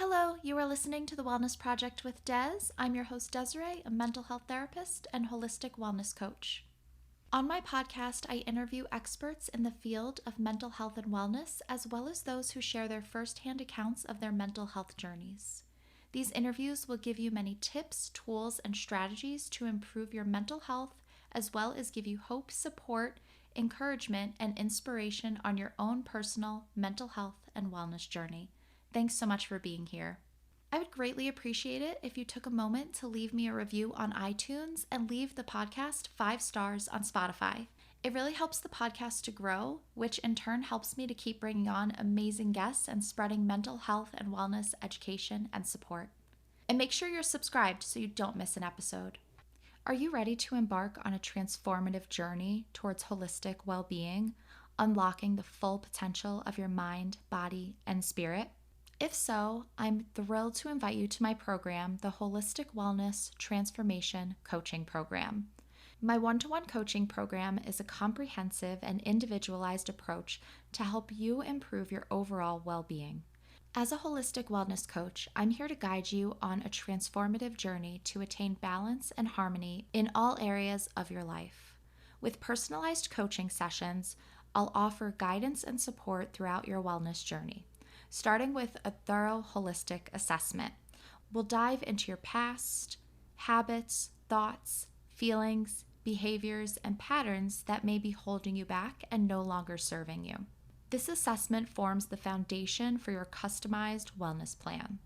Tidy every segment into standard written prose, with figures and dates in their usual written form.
Hello, you are listening to the Wellness Project with Des. I'm your host, Desiree, a mental health therapist and holistic wellness coach. On my podcast, I interview experts in the field of mental health and wellness, as well as those who share their firsthand accounts of their mental health journeys. These interviews will give you many tips, tools, and strategies to improve your mental health, as well as give you hope, support, encouragement, and inspiration on your own personal mental health and wellness journey. Thanks so much for being here. I would greatly appreciate it if you took a moment to leave me a review on iTunes and leave the podcast 5 stars on Spotify. It really helps the podcast to grow, which in turn helps me to keep bringing on amazing guests and spreading mental health and wellness education and support. And make sure you're subscribed so you don't miss an episode. Are you ready to embark on a transformative journey towards holistic well-being, unlocking the full potential of your mind, body, and spirit? If so, I'm thrilled to invite you to my program, the Holistic Wellness Transformation Coaching Program. My one-to-one coaching program is a comprehensive and individualized approach to help you improve your overall well-being. As a holistic wellness coach, I'm here to guide you on a transformative journey to attain balance and harmony in all areas of your life. With personalized coaching sessions, I'll offer guidance and support throughout your wellness journey. Starting with a thorough holistic assessment. We'll dive into your past, habits, thoughts, feelings, behaviors, and patterns that may be holding you back and no longer serving you. This assessment forms the foundation for your customized wellness plan.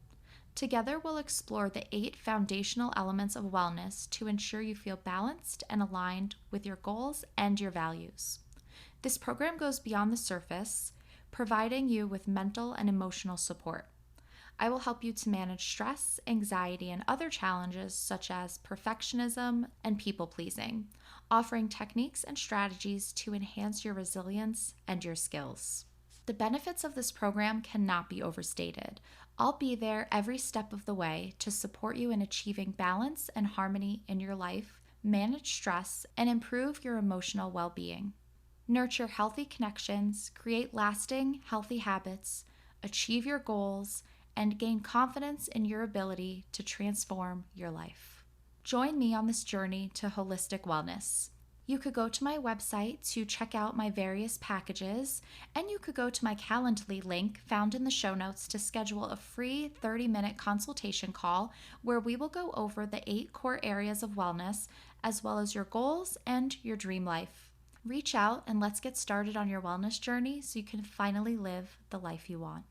Together, we'll explore the 8 foundational elements of wellness to ensure you feel balanced and aligned with your goals and your values. This program goes beyond the surface, providing you with mental and emotional support. I will help you to manage stress, anxiety, and other challenges such as perfectionism and people-pleasing, offering techniques and strategies to enhance your resilience and your skills. The benefits of this program cannot be overstated. I'll be there every step of the way to support you in achieving balance and harmony in your life, manage stress, and improve your emotional well-being. Nurture healthy connections, create lasting, healthy habits, achieve your goals, and gain confidence in your ability to transform your life. Join me on this journey to holistic wellness. You could go to my website to check out my various packages, and you could go to my Calendly link found in the show notes to schedule a free 30-minute consultation call where we will go over the 8 core areas of wellness, as well as your goals and your dream life. Reach out and let's get started on your wellness journey so you can finally live the life you want.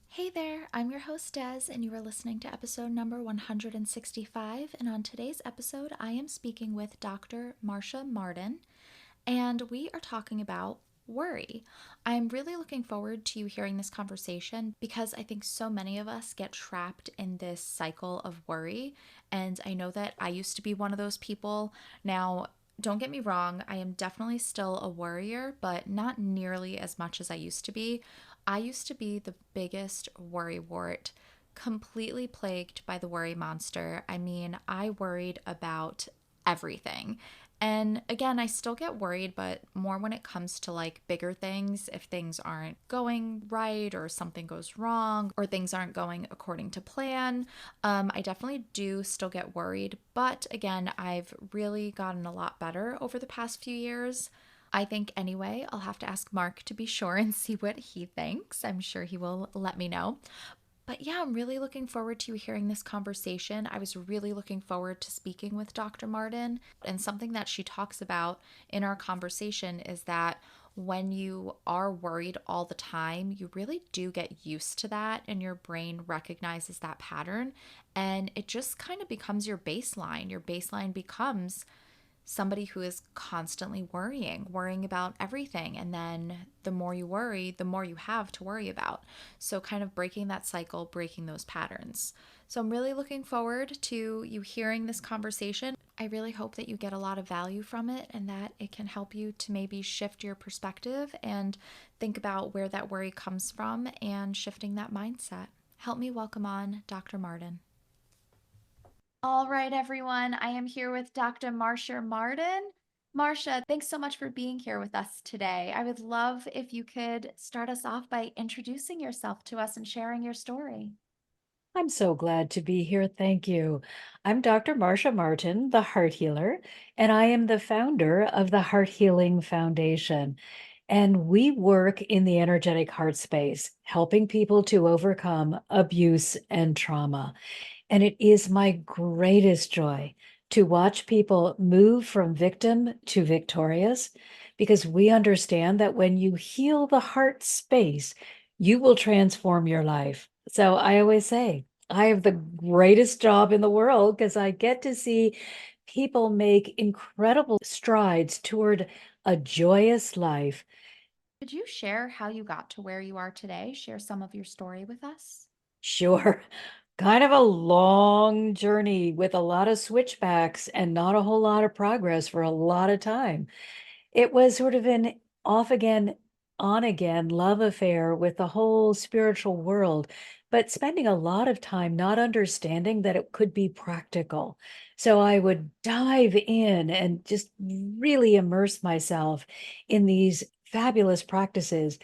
Hey there, I'm your host Des, and you are listening to episode number 165. And on today's episode, I am speaking with Dr. Marcia Martin, and we are talking about worry. I'm really looking forward to you hearing this conversation because I think so many of us get trapped in this cycle of worry. And I know that I used to be one of those people. Now, don't get me wrong, I am definitely still a worrier, but not nearly as much as I used to be. I used to be the biggest worrywart, completely plagued by the worry monster. I mean, I worried about everything. And again, I still get worried, but more when it comes to like bigger things, if things aren't going right or something goes wrong or things aren't going according to plan. I definitely do still get worried, but again, I've really gotten a lot better over the past few years. I think anyway, I'll have to ask Mark to be sure and see what he thinks. I'm sure he will let me know. But yeah, I'm really looking forward to hearing this conversation. I was really looking forward to speaking with Dr. Martin. And something that she talks about in our conversation is that when you are worried all the time, you really do get used to that and your brain recognizes that pattern. And it just kind of becomes your baseline. Your baseline becomes somebody who is constantly worrying about everything. And then the more you worry, the more you have to worry about. So kind of breaking that cycle, breaking those patterns. So I'm really looking forward to you hearing this conversation. I really hope that you get a lot of value from it and that it can help you to maybe shift your perspective and think about where that worry comes from and shifting that mindset. Help me welcome on Dr. Martin. All right, everyone. I am here with Dr. Marcia Martin. Marcia, thanks so much for being here with us today. I would love if you could start us off by introducing yourself to us and sharing your story. I'm so glad to be here. Thank you. I'm Dr. Marcia Martin, the heart healer, and I am the founder of the Heart Healing Foundation. And we work in the energetic heart space, helping people to overcome abuse and trauma. And it is my greatest joy to watch people move from victim to victorious because we understand that when you heal the heart space, you will transform your life. So I always say, I have the greatest job in the world because I get to see people make incredible strides toward a joyous life. Could you share how you got to where you are today? Share some of your story with us? Sure. Kind of a long journey with a lot of switchbacks and not a whole lot of progress for a lot of time. It was sort of an off again, on again love affair with the whole spiritual world, but spending a lot of time not understanding that it could be practical. So I would dive in and just really immerse myself in these fabulous practices.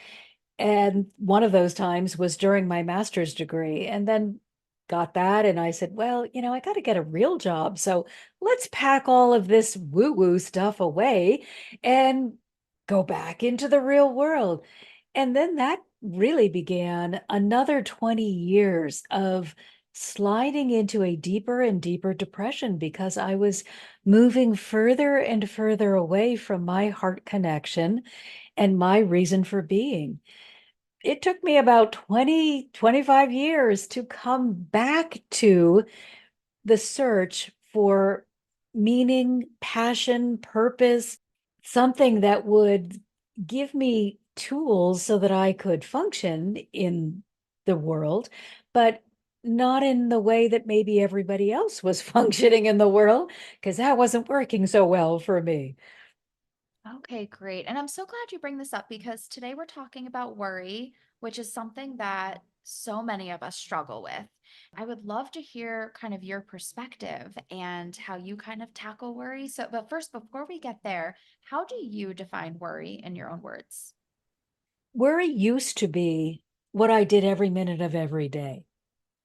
And one of those times was during my master's degree, and then got that. And I said, well, I got to get a real job. So let's pack all of this woo woo stuff away and go back into the real world. And then that really began another 20 years of sliding into a deeper and deeper depression because I was moving further and further away from my heart connection and my reason for being. It took me about 20, 25 years to come back to the search for meaning, passion, purpose, something that would give me tools so that I could function in the world, but not in the way that maybe everybody else was functioning in the world, because that wasn't working so well for me. Okay, great. And I'm so glad you bring this up because today we're talking about worry, which is something that so many of us struggle with. I would love to hear kind of your perspective and how you kind of tackle worry. So, but first, before we get there, how do you define worry in your own words? Worry used to be what I did every minute of every day.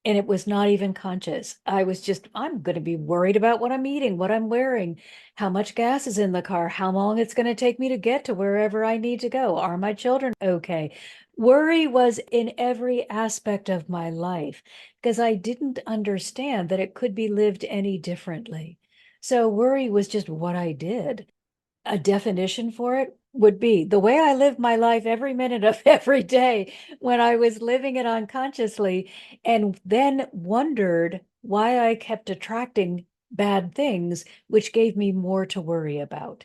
And it was not even conscious. I was just, I'm going to be worried about what I'm eating, what I'm wearing, how much gas is in the car, how long it's going to take me to get to wherever I need to go. Are my children okay? Worry was in every aspect of my life because I didn't understand that it could be lived any differently. So worry was just what I did. A definition for it would be the way I lived my life every minute of every day when I was living it unconsciously, and then wondered why I kept attracting bad things, which gave me more to worry about.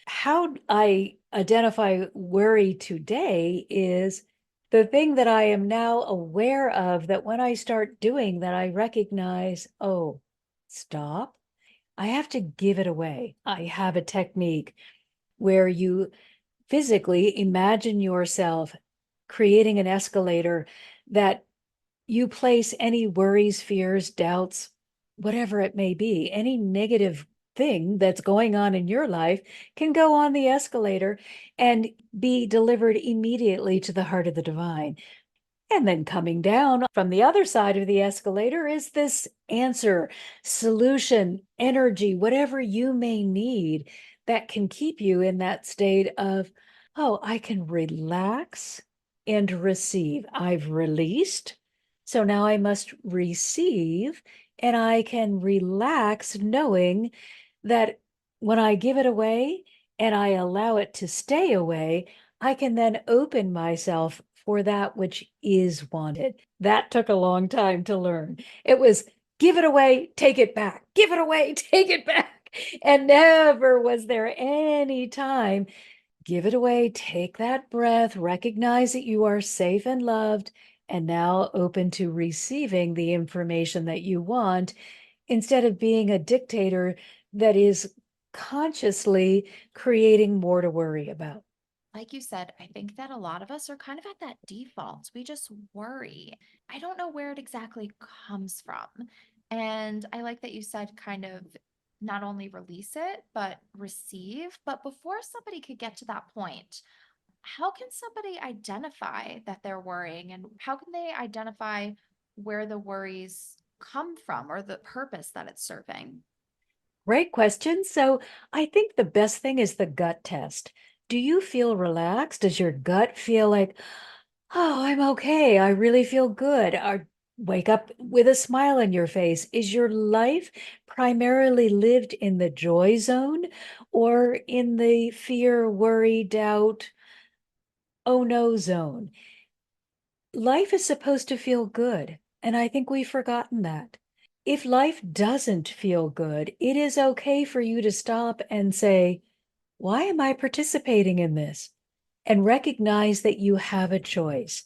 How I identify worry today is the thing that I am now aware of, that when I start doing that, I recognize, oh, stop. I have to give it away. I have a technique where you physically imagine yourself creating an escalator that you place any worries, fears, doubts, whatever it may be, any negative thing that's going on in your life can go on the escalator and be delivered immediately to the heart of the divine. And then coming down from the other side of the escalator is this answer, solution, energy, whatever you may need that can keep you in that state of, oh, I can relax and receive. I've released. So now I must receive, and I can relax knowing that when I give it away and I allow it to stay away, I can then open myself for that which is wanted. That took a long time to learn. It was give it away, take it back, give it away, take it back. And never was there any time. Give it away, take that breath, recognize that you are safe and loved, and now open to receiving the information that you want instead of being a dictator that is consciously creating more to worry about. Like you said, I think that a lot of us are kind of at that default. We just worry. I don't know where it exactly comes from. And I like that you said kind of not only release it, but receive. But before somebody could get to that point, how can somebody identify that they're worrying and how can they identify where the worries come from or the purpose that it's serving? Great question. So I think the best thing is the gut test. Do you feel relaxed? Does your gut feel like, oh, I'm okay. I really feel good. Or wake up with a smile on your face. Is your life primarily lived in the joy zone or in the fear, worry, doubt, oh no zone? Life is supposed to feel good, and I think we've forgotten that. If life doesn't feel good, it is okay for you to stop and say, why am I participating in this? And recognize that you have a choice.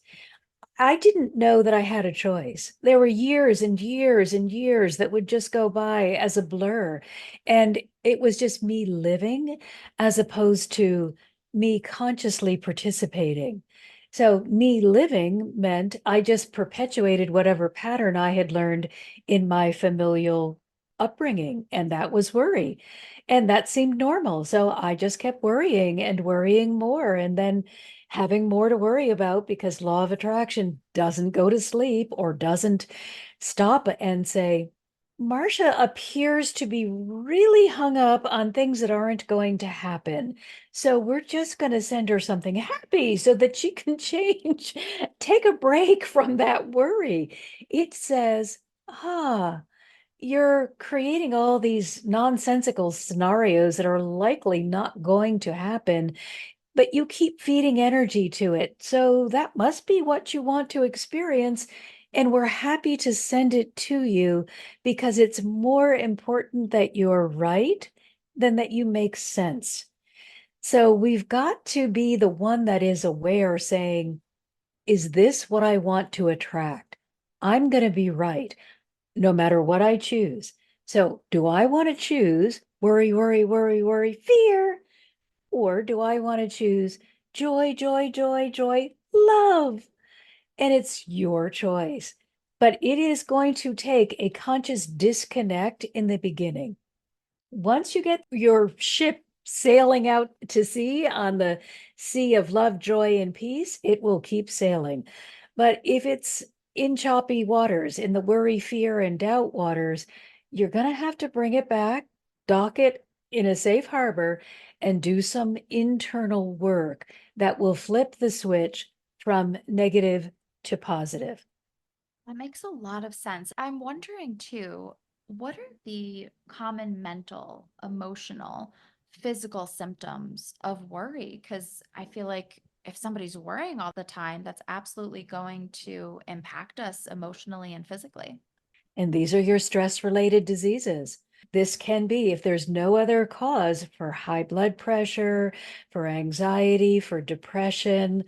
I didn't know that I had a choice. There were years and years and years that would just go by as a blur. And it was just me living as opposed to me consciously participating. So, me living meant I just perpetuated whatever pattern I had learned in my familial upbringing, and that was worry. And that seemed normal. So, I just kept worrying and worrying more. And then having more to worry about because law of attraction doesn't go to sleep or doesn't stop and say, Marcia appears to be really hung up on things that aren't going to happen. So we're just going to send her something happy so that she can change, take a break from that worry. It says, you're creating all these nonsensical scenarios that are likely not going to happen, but you keep feeding energy to it. So that must be what you want to experience. And we're happy to send it to you because it's more important that you're right than that you make sense. So we've got to be the one that is aware, saying, is this what I want to attract? I'm going to be right no matter what I choose. So do I want to choose worry, worry, worry, worry, fear? Or do I want to choose joy, joy, joy, joy, love? And it's your choice. But it is going to take a conscious disconnect in the beginning. Once you get your ship sailing out to sea on the sea of love, joy, and peace, it will keep sailing. But if it's in choppy waters, in the worry, fear, and doubt waters, you're going to have to bring it back, dock it in a safe harbor, and do some internal work that will flip the switch from negative to positive. That makes a lot of sense. I'm wondering too, what are the common mental, emotional, physical symptoms of worry? Because I feel like if somebody's worrying all the time, that's absolutely going to impact us emotionally and physically. And these are your stress related diseases. This can be, if there's no other cause, for high blood pressure, for anxiety, for depression,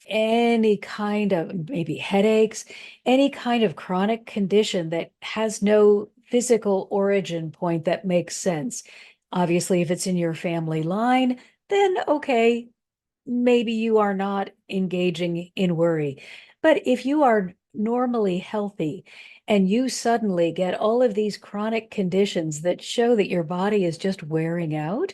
any kind of maybe headaches, any kind of chronic condition that has no physical origin point that makes sense. Obviously, if it's in your family line, then okay, maybe you are not engaging in worry. But if you are normally healthy and you suddenly get all of these chronic conditions that show that your body is just wearing out,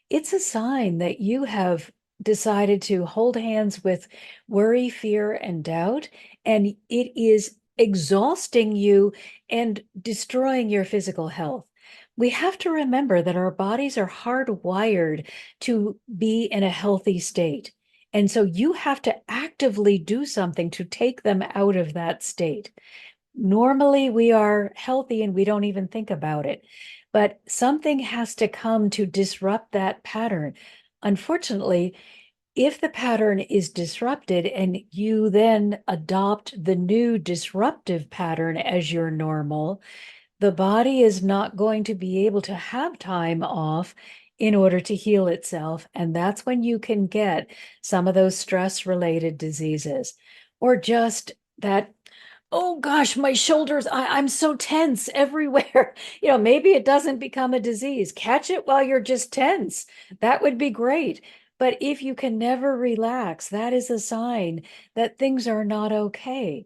it's a sign that you have decided to hold hands with worry, fear, and doubt, and it is exhausting you and destroying your physical health. We have to remember that our bodies are hardwired to be in a healthy state. And so you have to actively do something to take them out of that state. Normally, we are healthy and we don't even think about it, but something has to come to disrupt that pattern. Unfortunately, if the pattern is disrupted and you then adopt the new disruptive pattern as your normal, the body is not going to be able to have time off in order to heal itself. And that's when you can get some of those stress related diseases or just that, oh gosh, my shoulders, I'm so tense everywhere. Maybe it doesn't become a disease. Catch it while you're just tense. That would be great. But if you can never relax, that is a sign that things are not okay.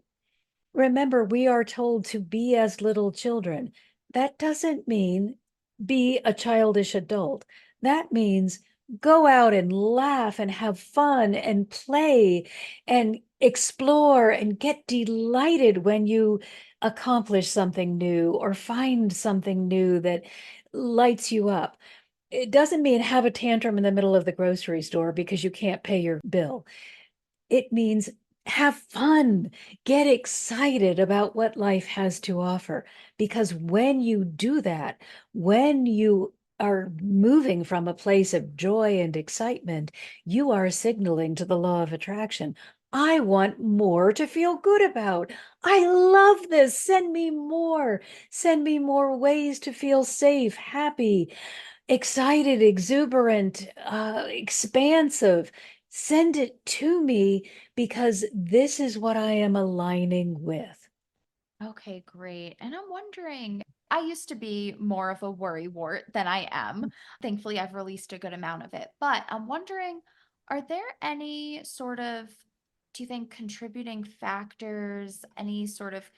Remember, we are told to be as little children. That doesn't mean be a childish adult. That means go out and laugh and have fun and play and explore and get delighted when you accomplish something new or find something new that lights you up. It doesn't mean have a tantrum in the middle of the grocery store because you can't pay your bill. It means have fun, get excited about what life has to offer. Because when you do that, when you are moving from a place of joy and excitement, you are signaling to the law of attraction. I want more to feel good about. I love this. Send me more. Send me more ways to feel safe, happy, excited, exuberant, expansive. Send it to me because this is what I am aligning with. Okay, great. And I'm wondering, I used to be more of a worry wart than I am. Thankfully, I've released a good amount of it. But I'm wondering, are there any sort of, do you think, contributing factors, any sort of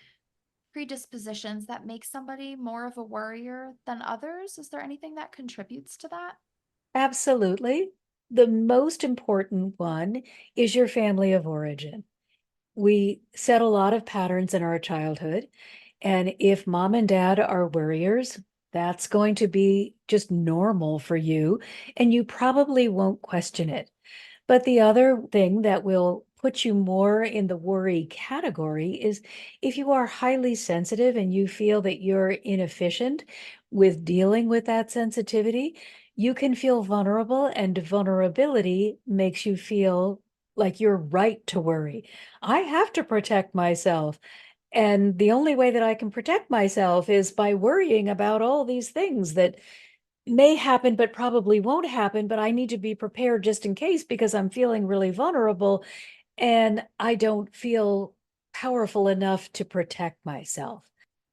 predispositions that make somebody more of a worrier than others? Is there anything that contributes to that? Absolutely. The most important one is your family of origin. We set a lot of patterns in our childhood. And if mom and dad are worriers, that's going to be just normal for you. And you probably won't question it. But the other thing that will put you more in the worry category is if you are highly sensitive and you feel that you're inefficient with dealing with that sensitivity, you can feel vulnerable, and vulnerability makes you feel like you're right to worry. I have to protect myself. And the only way that I can protect myself is by worrying about all these things that may happen, but probably won't happen. But I need to be prepared just in case because I'm feeling really vulnerable and I don't feel powerful enough to protect myself.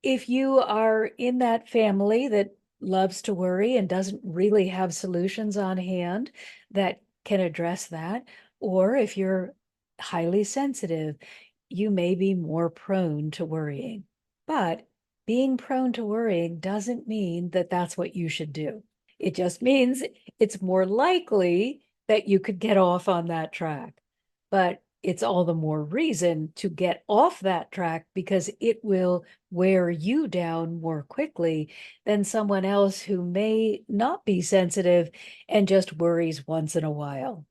If you are in that family that loves to worry and doesn't really have solutions on hand that can address that, or if you're highly sensitive, you may be more prone to worrying. But being prone to worrying doesn't mean that that's what you should do. It just means it's more likely that you could get off on that track. But it's all the more reason to get off that track because it will wear you down more quickly than someone else who may not be sensitive and just worries once in a while.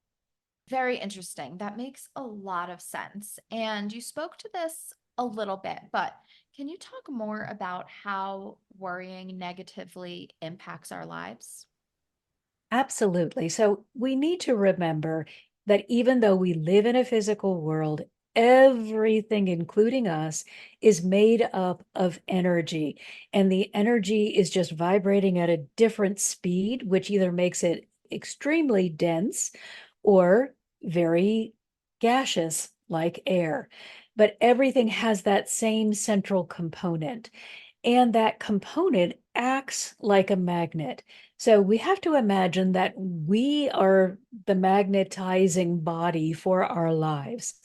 Very interesting. That makes a lot of sense. And you spoke to this a little bit, but can you talk more about how worrying negatively impacts our lives? Absolutely. So we need to remember that even though we live in a physical world, everything, including us, is made up of energy. And the energy is just vibrating at a different speed, which either makes it extremely dense or very gaseous, like air. But everything has that same central component. And that component acts like a magnet. So we have to imagine that we are the magnetizing body for our lives.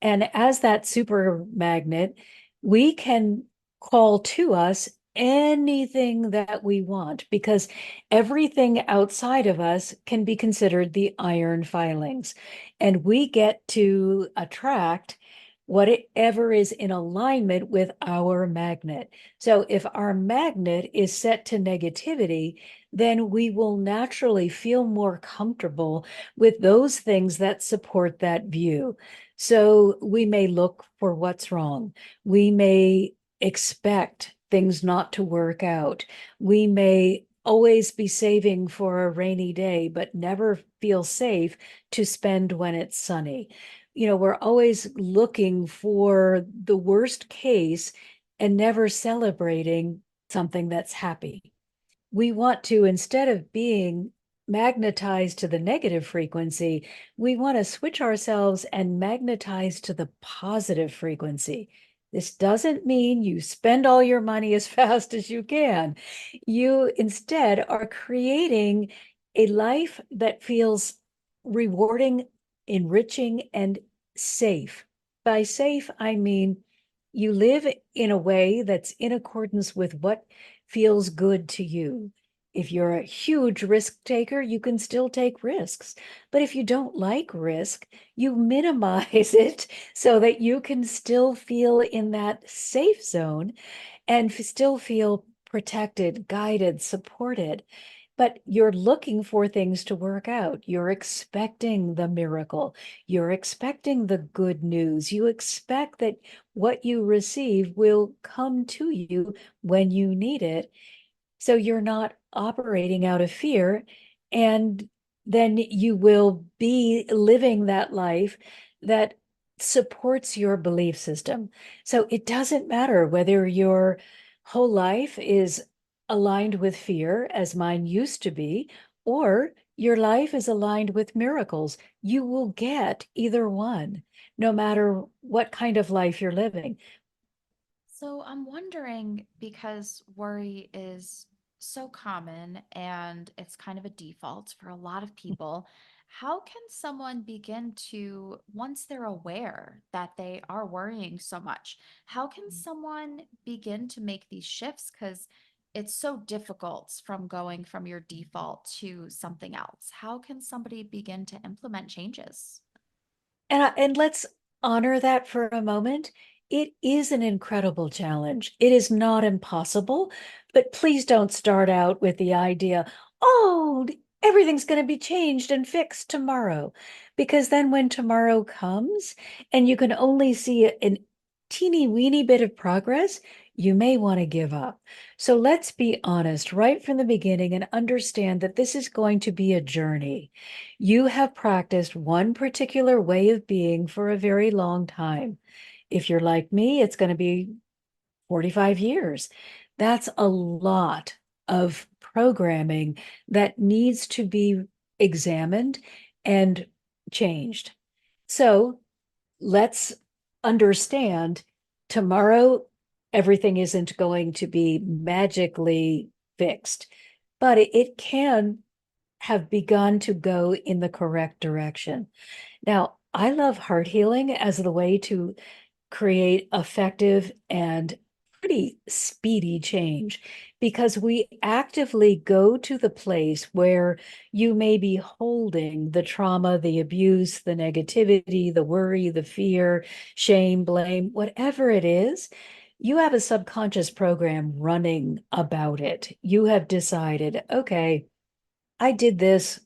And as that super magnet, we can call to us anything that we want because everything outside of us can be considered the iron filings. And we get to attract whatever is in alignment with our magnet. So if our magnet is set to negativity, then we will naturally feel more comfortable with those things that support that view. So we may look for what's wrong. We may expect things not to work out. We may always be saving for a rainy day, but never feel safe to spend when it's sunny. We're always looking for the worst case and never celebrating something that's happy. We want to, instead of being magnetized to the negative frequency, we want to switch ourselves and magnetize to the positive frequency. This doesn't mean you spend all your money as fast as you can. You instead are creating a life that feels rewarding, enriching, and safe. By safe, I mean you live in a way that's in accordance with what feels good to you. If you're a huge risk taker, you can still take risks. But if you don't like risk, you minimize it so that you can still feel in that safe zone and still feel protected, guided, supported. But you're looking for things to work out. You're expecting the miracle. You're expecting the good news. You expect that what you receive will come to you when you need it. So you're not operating out of fear. And then you will be living that life that supports your belief system. So it doesn't matter whether your whole life is aligned with fear, as mine used to be, or your life is aligned with miracles. You will get either one, no matter what kind of life you're living. So I'm wondering, because worry is so common and it's kind of a default for a lot of people, how can someone begin to, once they're aware that they are worrying so much, how can someone begin to make these shifts? Because it's so difficult from going from your default to something else. How can somebody begin to implement changes? And let's honor that for a moment. It is an incredible challenge. It is not impossible, but please don't start out with the idea, oh, everything's going to be changed and fixed tomorrow. Because then when tomorrow comes and you can only see a teeny weeny bit of progress, you may want to give up. So let's be honest right from the beginning and understand that this is going to be a journey. You have practiced one particular way of being for a very long time. If you're like me, it's going to be 45 years. That's a lot of programming that needs to be examined and changed. So let's understand tomorrow, everything isn't going to be magically fixed, but it can have begun to go in the correct direction. Now, I love heart healing as the way to create effective and pretty speedy change because we actively go to the place where you may be holding the trauma, the abuse, the negativity, the worry, the fear, shame, blame, whatever it is. You have a subconscious program running about it. You have decided, okay, I did this,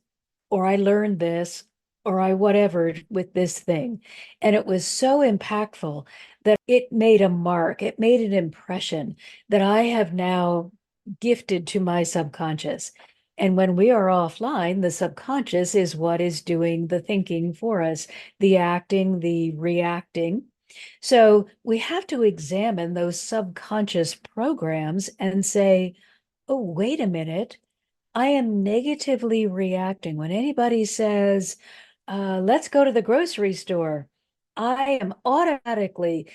or I learned this, or I whatever with this thing. And it was so impactful that it made a mark, it made an impression that I have now gifted to my subconscious. And when we are offline, the subconscious is what is doing the thinking for us, the acting, the reacting. So we have to examine those subconscious programs and say, oh, wait a minute. I am negatively reacting when anybody says, let's go to the grocery store. I am automatically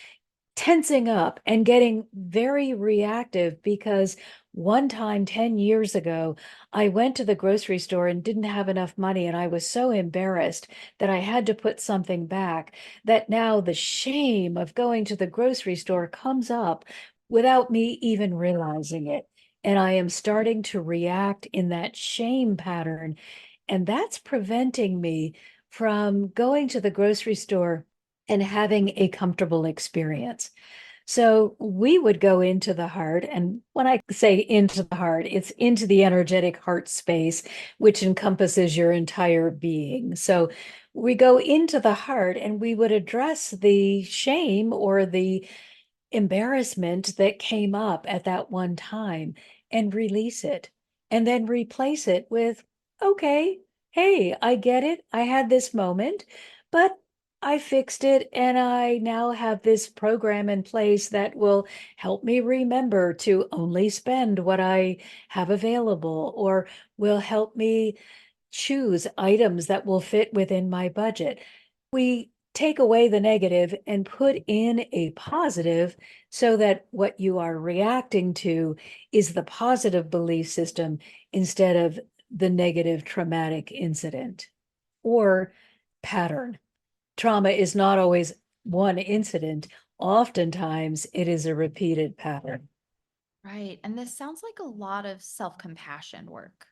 tensing up and getting very reactive because one time 10 years ago, I went to the grocery store and didn't have enough money. And I was so embarrassed that I had to put something back that now the shame of going to the grocery store comes up without me even realizing it. And I am starting to react in that shame pattern. And that's preventing me from going to the grocery store and having a comfortable experience. So we would go into the heart. And when I say into the heart, it's into the energetic heart space, which encompasses your entire being. So we go into the heart and we would address the shame or the embarrassment that came up at that one time and release it and then replace it with, okay, hey, I get it. I had this moment, but I fixed it and I now have this program in place that will help me remember to only spend what I have available or will help me choose items that will fit within my budget. We take away the negative and put in a positive so that what you are reacting to is the positive belief system instead of the negative traumatic incident or pattern. Trauma is not always one incident. Oftentimes it is a repeated pattern. Right. And this sounds like a lot of self compassion work.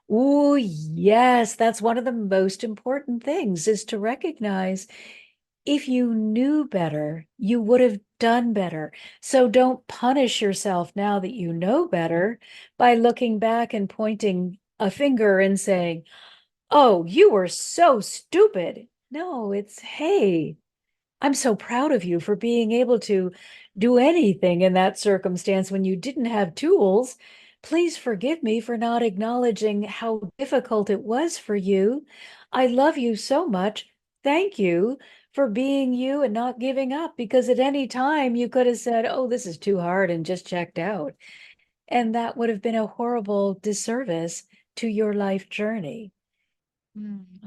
Oh, yes, that's one of the most important things is to recognize if you knew better, you would have done better. So don't punish yourself now that you know better by looking back and pointing a finger and saying, "Oh, you were so stupid." No, it's, "Hey, I'm so proud of you for being able to do anything in that circumstance when you didn't have tools. Please forgive me for not acknowledging how difficult it was for you. I love you so much. Thank you for being you and not giving up, because at any time you could have said, oh, this is too hard, and just checked out. And that would have been a horrible disservice to your life journey."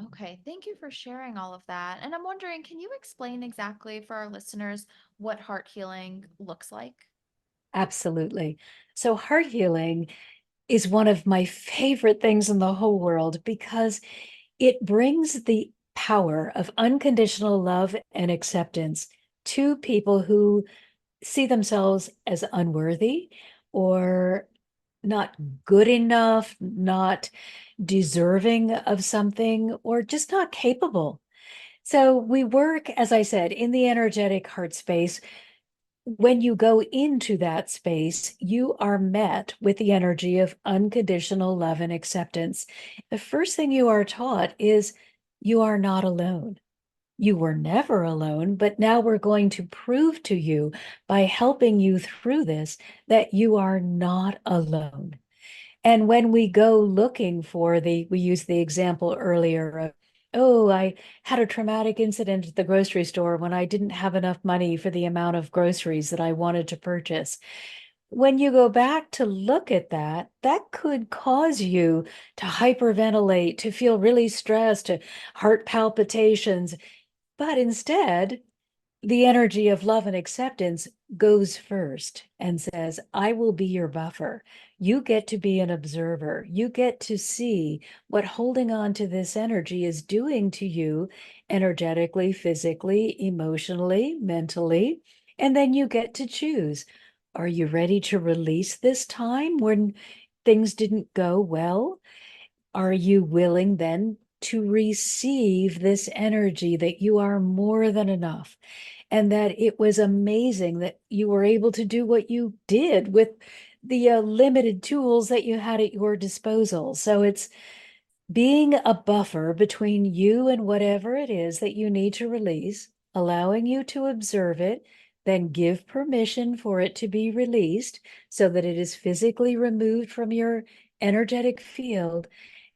Okay, thank you for sharing all of that. And I'm wondering, can you explain exactly for our listeners what heart healing looks like? Absolutely. So heart healing is one of my favorite things in the whole world because it brings the power of unconditional love and acceptance to people who see themselves as unworthy or not good enough, not deserving of something, or just not capable. So we work, as I said, in the energetic heart space. When you go into that space, you are met with the energy of unconditional love and acceptance. The first thing you are taught is you are not alone. You were never alone, but now we're going to prove to you by helping you through this that you are not alone. And when we go looking for we used the example earlier of, oh, I had a traumatic incident at the grocery store when I didn't have enough money for the amount of groceries that I wanted to purchase. When you go back to look at that, that could cause you to hyperventilate, to feel really stressed, to heart palpitations. But instead, the energy of love and acceptance goes first and says, I will be your buffer. You get to be an observer. You get to see what holding on to this energy is doing to you energetically, physically, emotionally, mentally. And then you get to choose. Are you ready to release this time when things didn't go well? Are you willing then to receive this energy that you are more than enough? And that it was amazing that you were able to do what you did with the limited tools that you had at your disposal. So it's being a buffer between you and whatever it is that you need to release, allowing you to observe it, then give permission for it to be released so that it is physically removed from your energetic field,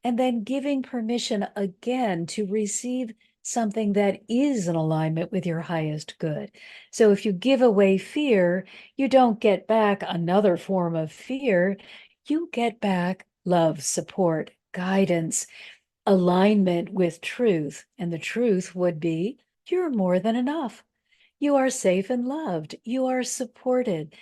and then giving permission again to receive something that is in alignment with your highest good. So if you give away fear, you don't get back another form of fear. You get back love, support, guidance, alignment with truth. And the truth would be you're more than enough. You are safe and loved. You are supported.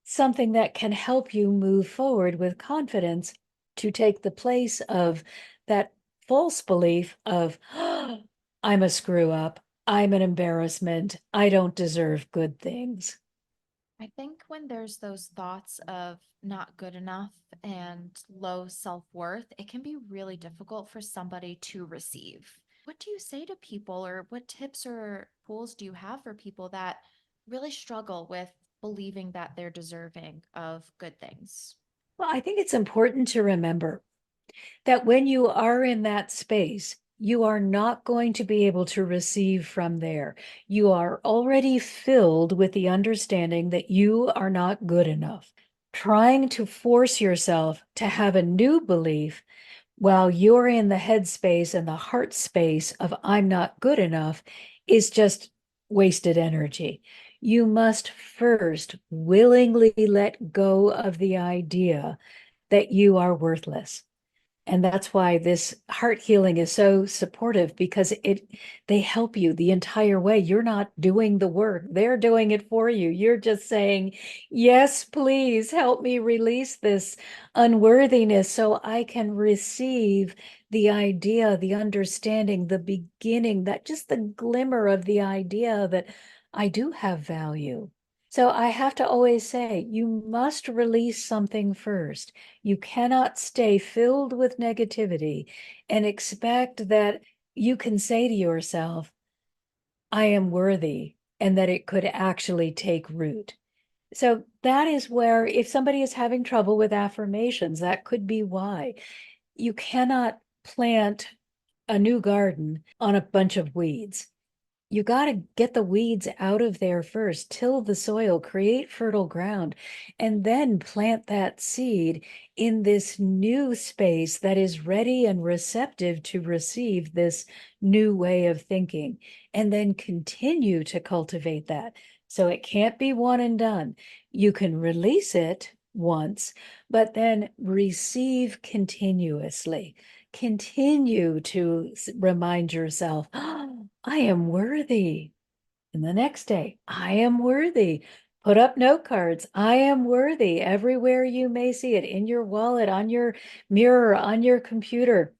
Something that can help you move forward with confidence to take the place of that false belief of, "Oh, I'm a screw up. I'm an embarrassment. I don't deserve good things." I think when there's those thoughts of not good enough and low self worth, it can be really difficult for somebody to receive. What do you say to people, or what tips or tools do you have for people that really struggle with believing that they're deserving of good things? Well, I think it's important to remember that when you are in that space, you are not going to be able to receive from there. You are already filled with the understanding that you are not good enough. Trying to force yourself to have a new belief while you're in the headspace and the heart space of I'm not good enough is just wasted energy. You must first willingly let go of the idea that you are worthless. And that's why this heart healing is so supportive, because they help you the entire way. You're not doing the work. They're doing it for you. You're just saying, yes, please help me release this unworthiness so I can receive the idea, the understanding, the beginning, that just the glimmer of the idea that I do have value. So I have to always say, you must release something first. You cannot stay filled with negativity and expect that you can say to yourself, I am worthy, and that it could actually take root. So that is where, if somebody is having trouble with affirmations, that could be why. You cannot plant a new garden on a bunch of weeds. You got to get the weeds out of there first, till the soil, create fertile ground, and then plant that seed in this new space that is ready and receptive to receive this new way of thinking, and then continue to cultivate that. So it can't be one and done. You can release it once, but then receive continuously. Continue to remind yourself, oh, I am worthy. And the next day, I am worthy. Put up note cards. I am worthy everywhere you may see it, in your wallet, on your mirror, on your computer.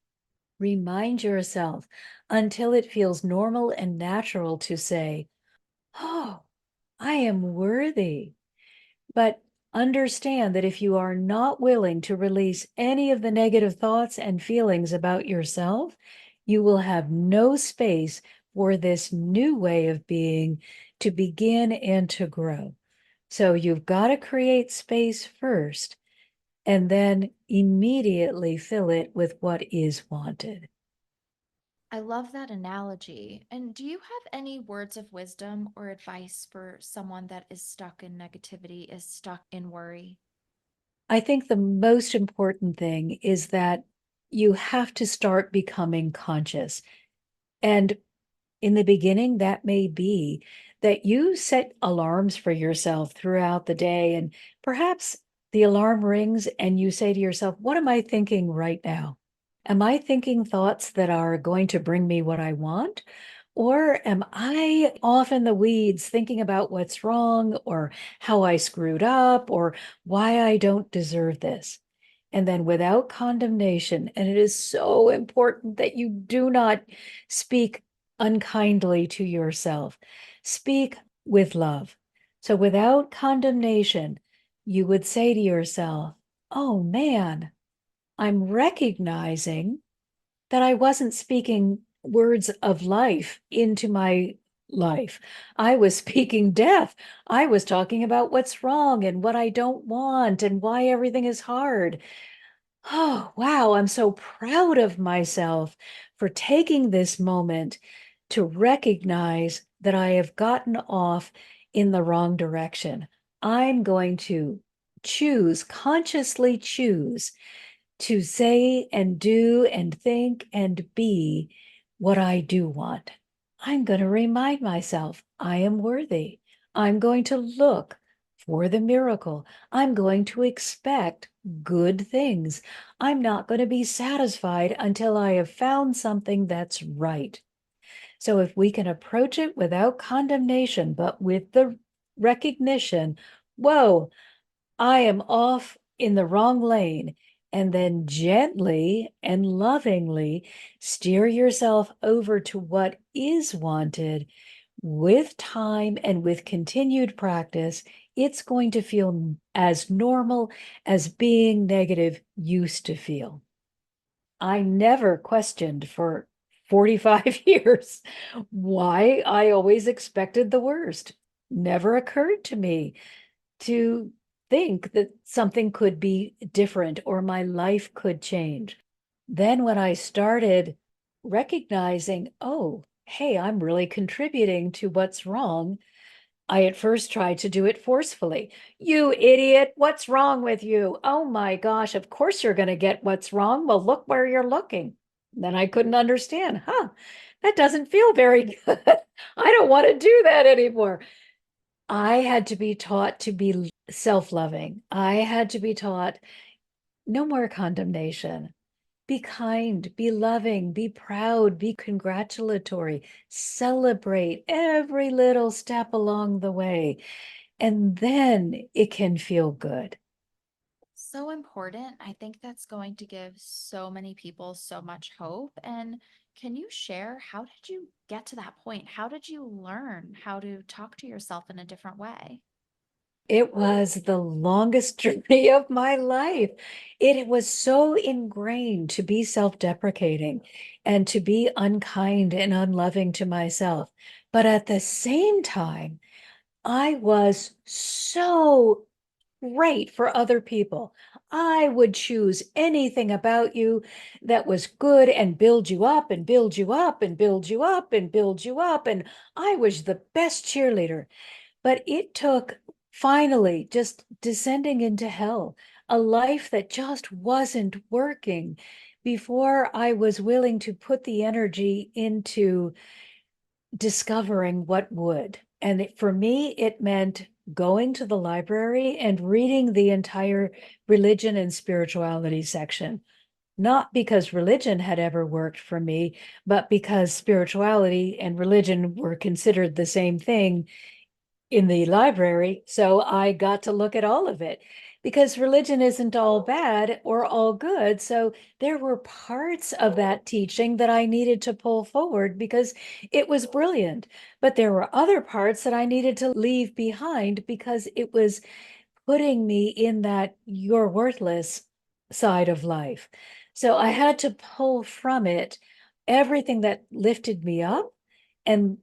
Remind yourself until it feels normal and natural to say, oh, I am worthy. But understand that if you are not willing to release any of the negative thoughts and feelings about yourself, you will have no space for this new way of being to begin and to grow. So you've got to create space first and then immediately fill it with what is wanted. I love that analogy. And do you have any words of wisdom or advice for someone that is stuck in negativity, is stuck in worry? I think the most important thing is that you have to start becoming conscious. And in the beginning, that may be that you set alarms for yourself throughout the day, and perhaps the alarm rings and you say to yourself, what am I thinking right now? Am I thinking thoughts that are going to bring me what I want? Or am I off in the weeds thinking about what's wrong, or how I screwed up, or why I don't deserve this? And then without condemnation, and it is so important that you do not speak unkindly to yourself, speak with love. So without condemnation, you would say to yourself, oh man, I'm recognizing that I wasn't speaking words of life into my life. I was speaking death. I was talking about what's wrong and what I don't want and why everything is hard. Oh, wow. I'm so proud of myself for taking this moment to recognize that I have gotten off in the wrong direction. I'm going to choose, consciously choose, to say and do and think and be what I do want. I'm going to remind myself I am worthy. I'm going to look for the miracle. I'm going to expect good things. I'm not going to be satisfied until I have found something that's right. So if we can approach it without condemnation, but with the recognition, whoa, I am off in the wrong lane, and then gently and lovingly steer yourself over to what is wanted, with time and with continued practice, it's going to feel as normal as being negative used to feel. I never questioned for 45 years why I always expected the worst. Never occurred to me to think that something could be different or my life could change. Then, when I started recognizing, oh, hey, I'm really contributing to what's wrong, I at first tried to do it forcefully. You idiot, what's wrong with you? Oh my gosh, of course you're going to get what's wrong. Well, look where you're looking. Then I couldn't understand, that doesn't feel very good. I don't want to do that anymore. I had to be taught to be self-loving. I had to be taught no more condemnation. Be kind, be loving, be proud, be congratulatory, celebrate every little step along the way, and then it can feel good. So important. I think that's going to give so many people so much hope. And can you share, how did you get to that point? How did you learn how to talk to yourself in a different way? It was the longest journey of my life. It was so ingrained to be self-deprecating and to be unkind and unloving to myself. But at the same time, I was so great for other people. I would choose anything about you that was good and build you up and build you up and build you up and build you up. And I was the best cheerleader. But it took finally just descending into hell, a life that just wasn't working before I was willing to put the energy into discovering what would. And for me, it meant going to the library and reading the entire religion and spirituality section. Not because religion had ever worked for me, but because spirituality and religion were considered the same thing in the library. So I got to look at all of it because religion isn't all bad or all good. So there were parts of that teaching that I needed to pull forward because it was brilliant. But there were other parts that I needed to leave behind because it was putting me in that you're worthless side of life. So I had to pull from it everything that lifted me up and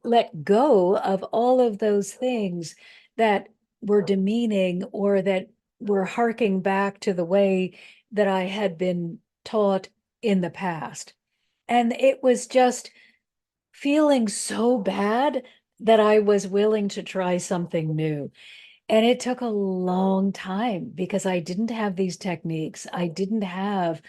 let go of all of those things that were demeaning or that were harking back to the way that I had been taught in the past. And it was just feeling so bad that I was willing to try something new. And it took a long time because I didn't have these techniques. I didn't have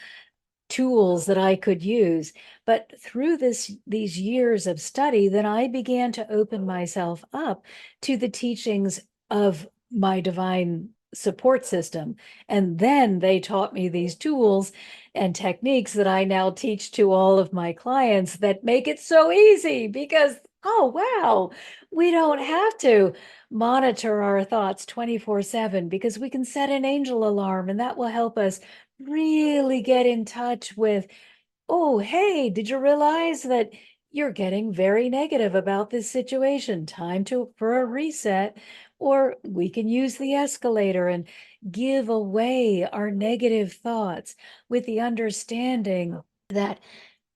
tools that I could use. But through these years of study, then I began to open myself up to the teachings of my divine support system. And then they taught me these tools and techniques that I now teach to all of my clients that make it so easy because, oh, wow, we don't have to monitor our thoughts 24/7 because we can set an angel alarm and that will help us really get in touch with, oh, hey, did you realize that you're getting very negative about this situation? Time to for a reset. Or we can use the escalator and give away our negative thoughts with the understanding that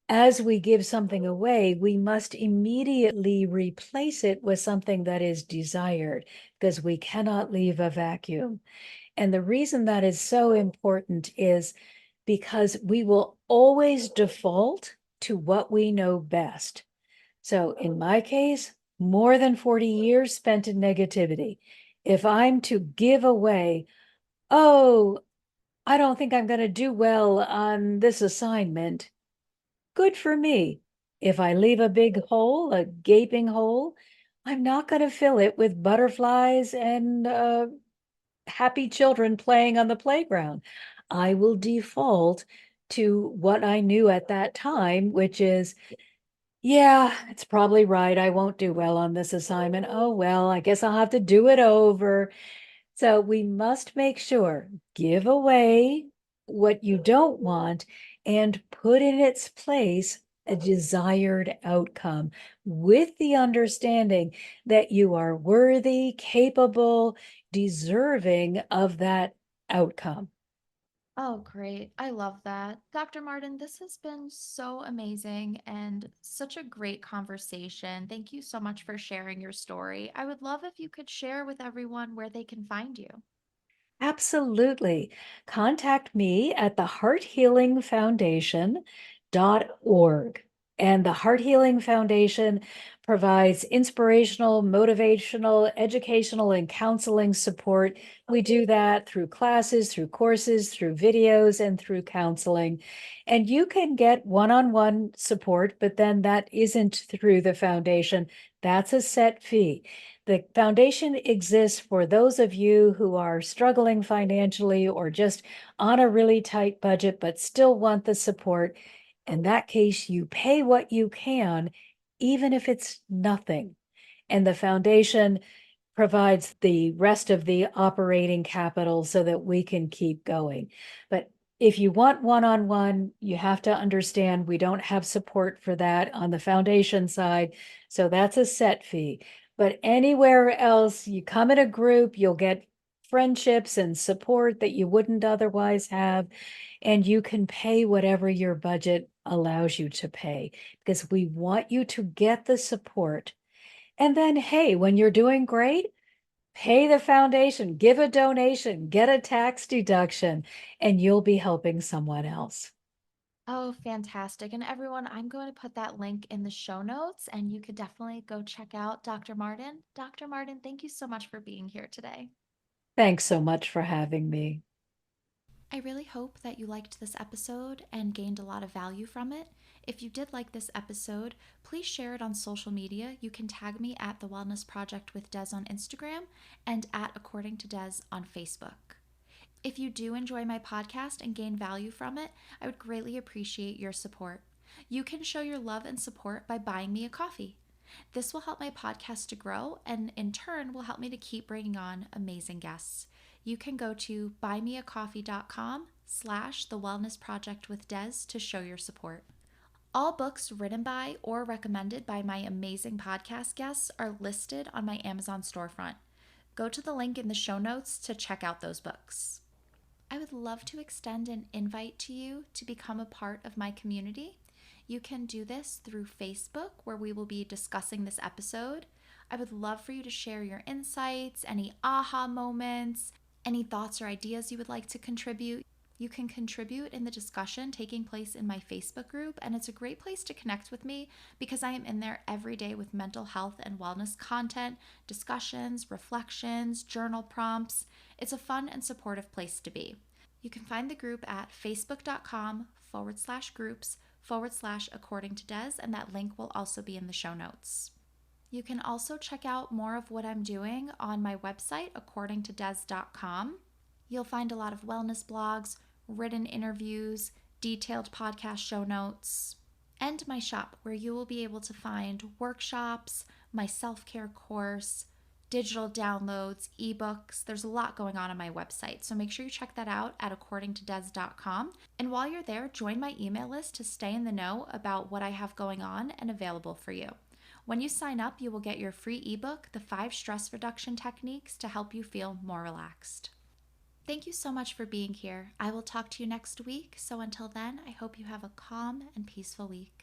as we give something away, we must immediately replace it with something that is desired because we cannot leave a vacuum. And the reason that is so important is because we will always default to what we know best. So in my case, more than 40 years spent in negativity. If I'm to give away, oh, I don't think I'm going to do well on this assignment, good for me. If I leave a big hole, a gaping hole, I'm not going to fill it with butterflies and happy children playing on the playground. I will default to what I knew at that time, which is, yeah, it's probably right. I won't do well on this assignment. Oh, well, I guess I'll have to do it over. So we must make sure, give away what you don't want and put in its place a desired outcome with the understanding that you are worthy, capable, deserving of that outcome. Oh, great. I love that. Dr. Martin, this has been so amazing and such a great conversation. Thank you so much for sharing your story. I would love if you could share with everyone where they can find you. Absolutely. Contact me at the hearthealingfoundation.org. And the Heart Healing Foundation provides inspirational, motivational, educational, and counseling support. We do that through classes, through courses, through videos, and through counseling. And you can get one-on-one support, but then that isn't through the foundation. That's a set fee. The foundation exists for those of you who are struggling financially or just on a really tight budget, but still want the support. In that case, you pay what you can, even if it's nothing. And the foundation provides the rest of the operating capital so that we can keep going. But if you want one-on-one, you have to understand we don't have support for that on the foundation side. So that's a set fee. But anywhere else, you come in a group, you'll get friendships and support that you wouldn't otherwise have. And you can pay whatever your budget allows you to pay, because we want you to get the support. And then, hey, when you're doing great, pay the foundation, give a donation, get a tax deduction, and you'll be helping someone else. Oh, fantastic. And everyone, I'm going to put that link in the show notes, and you could definitely go check out Dr. Martin. Dr. Martin, thank you so much for being here today. Thanks so much for having me. I really hope that you liked this episode and gained a lot of value from it. If you did like this episode, please share it on social media. You can tag me at The Wellness Project with Des on Instagram and at According to Des on Facebook. If you do enjoy my podcast and gain value from it, I would greatly appreciate your support. You can show your love and support by buying me a coffee. This will help my podcast to grow and in turn will help me to keep bringing on amazing guests. You can go to buymeacoffee.com/The Wellness Project with Des to show your support. All books written by or recommended by my amazing podcast guests are listed on my Amazon storefront. Go to the link in the show notes to check out those books. I would love to extend an invite to you to become a part of my community. You can do this through Facebook, where we will be discussing this episode. I would love for you to share your insights, any aha moments, any thoughts or ideas you would like to contribute. You can contribute in the discussion taking place in my Facebook group, and it's a great place to connect with me because I am in there every day with mental health and wellness content, discussions, reflections, journal prompts. It's a fun and supportive place to be. You can find the group at facebook.com/groups/According to Des, and that link will also be in the show notes. You can also check out more of what I'm doing on my website, accordingtodes.com. You'll find a lot of wellness blogs, written interviews, detailed podcast show notes, and my shop, where you will be able to find workshops, my self-care course, digital downloads, ebooks. There's a lot going on my website, so make sure you check that out at accordingtodes.com. And while you're there, join my email list to stay in the know about what I have going on and available for you. When you sign up, you will get your free ebook, The 5 Stress Reduction Techniques to help you feel more relaxed. Thank you so much for being here. I will talk to you next week. So until then, I hope you have a calm and peaceful week.